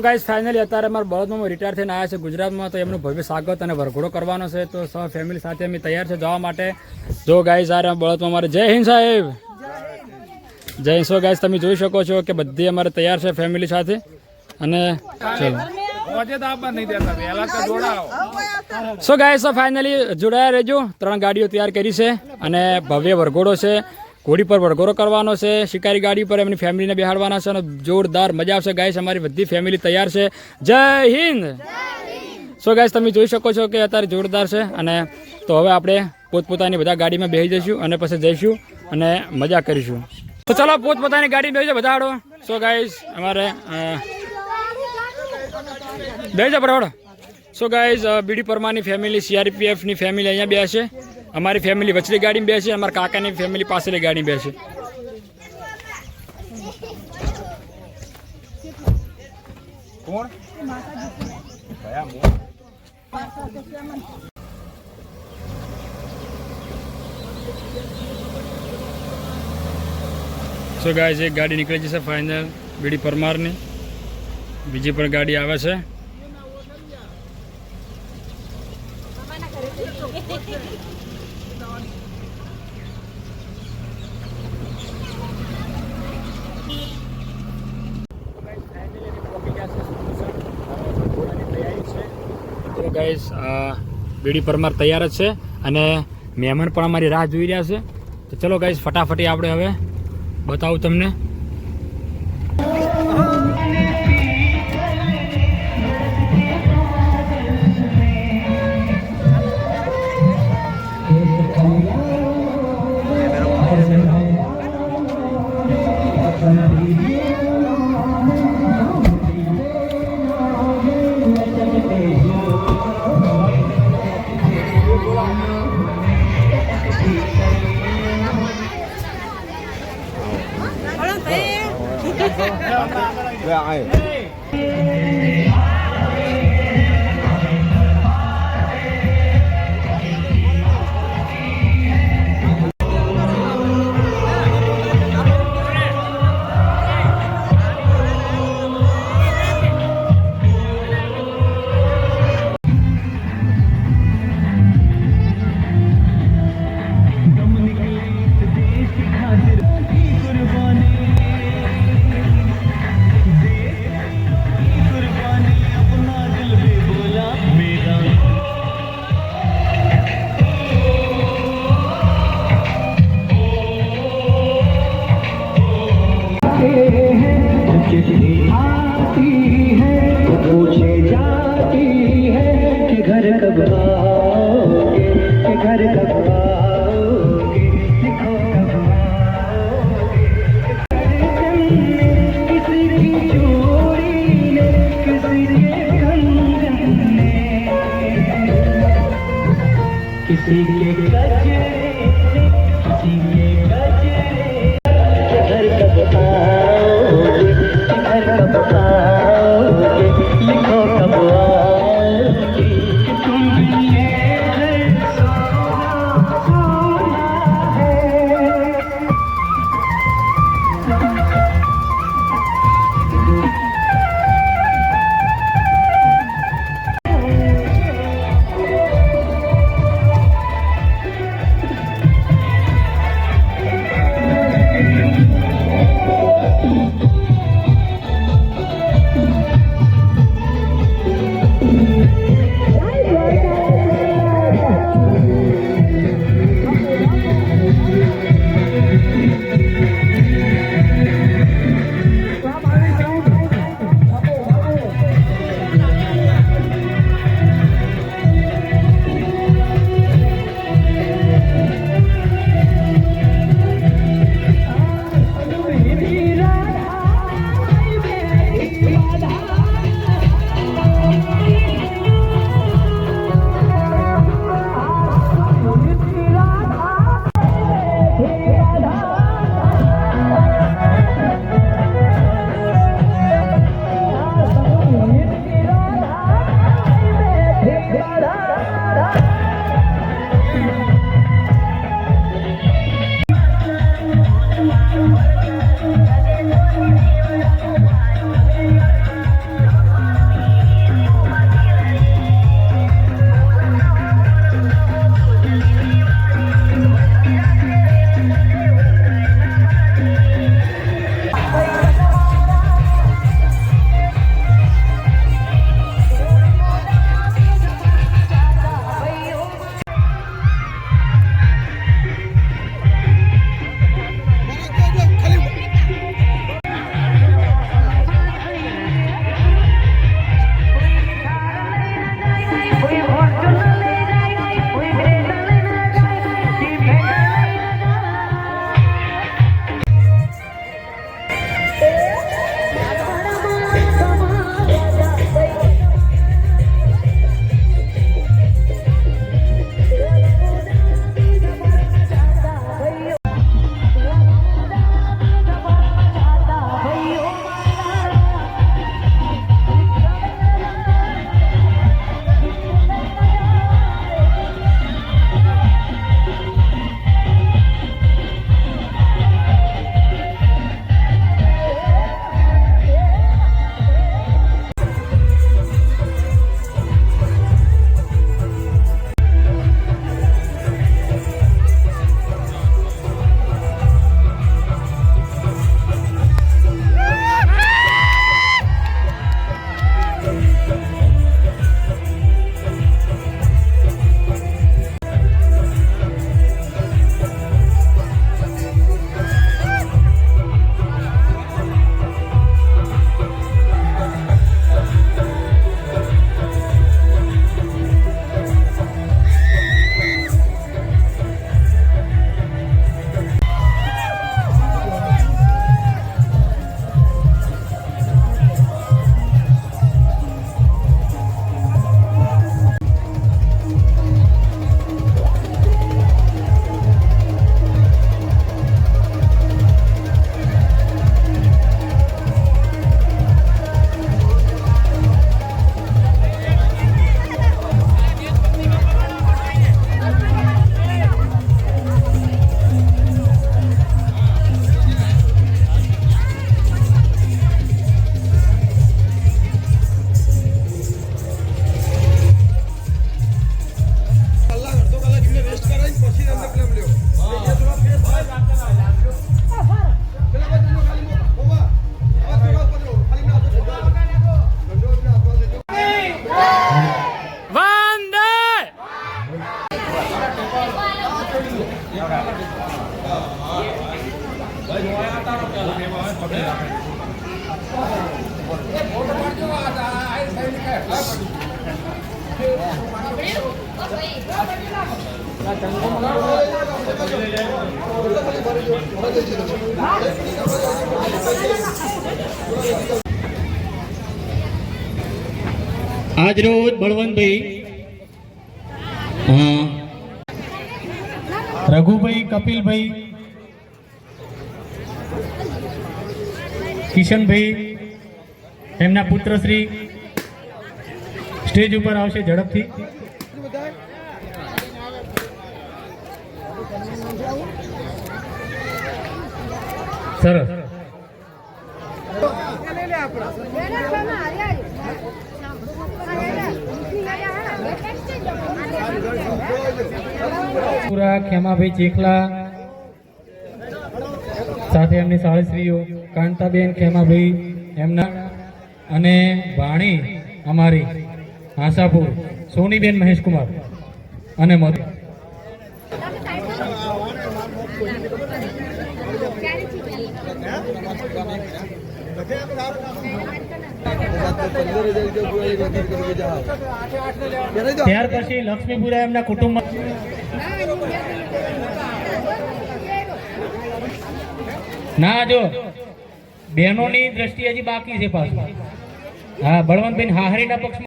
Guys finally અત્યારે અમારા બળદમાં retire થઈને આવ્યા છે ગુજરાતમાં, તો એમનું ભવ્ય સ્વાગત અને વરઘોડો કરવાનો છે, તો સહ ફેમિલી સાથે અમે તૈયાર છે જવા માટે. જો ગાઈસ આ બળદમાં અમારે જય હિન્દ સાહેબ, જય હિન્દ. સો ગાઈસ તમે જોઈ શકો છો કે બધી અમારે તૈયાર છે ફેમિલી સાથે. અને ચલો સો ગાઈસ ફાઇનલી જોડાયા રહેજો. 3 ગાડીઓ તૈયાર કરી છે અને ભવ્ય વરઘોડો છે. ઘોડી પર વરઘોડો કરવાનો છે, શિકારી ગાડી પર એમની ફેમિલીને બેહાડવાના છે અને જોરદાર મજા આવશે ગાઈસ. અમારી બધી ફેમિલી તૈયાર છે. જય હિન્દ. સો ગાઈસ તમે જોઈ શકો છો કે અત્યારે જોરદાર છે. અને તો હવે આપણે પોતપોતાની બધા ગાડીમાં બેસી જઈશું અને પછી જઈશું અને મજા કરીશું. તો ચલો પોતપોતાની ગાડી બેસજો બધા હાડો. સો ગાઈસ અમારે બેસજો બરાબર. સો ગાઈસ બીડી પરમારની ફેમિલી, CRPFની ફેમિલી અહીંયા બેસે. અમારી ફેમિલી વચલી ગાડીમાં બેસે, અમારા કાકાની ફેમિલી પાછળની ગાડી બેસે. કોણ? સો ગાઈસ એક ગાડી નીકળી જશે ફાઇનલ બીડી પરમારની, બીજી પણ ગાડી આવે છે. ગાઈસ બીડી પરમાર તૈયાર જ છે અને મહેમાન પણ અમારી રાહ જોઈ રહ્યા છે. તો ચલો ગાઈસ ફટાફટી આપણે હવે બતાવું તમને. આજ રોજ બળવંતભાઈ રઘુભાઈ, કપિલભાઈ, કિશનભાઈ એમના પુત્રશ્રી સ્ટેજ ઉપર આવશે ઝડપથી. સરસ. પૂરા ખેમાભાઈ ચેખલા સાથે એમની સાળીશ્રીઓ કાંતાબેન ખેમાભાઈ એમના અને ભાણી અમારી આશાપુર સોનીબેન મહેશકુમાર અને મધુ. ત્યાર પછી લક્ષ્મીપુરા એમના કુટુંબ ના જો બહેનોની દ્રષ્ટિ હજી બાકી છે પાછું. હા, બળવંતભાઈ હાહરીના પક્ષમાં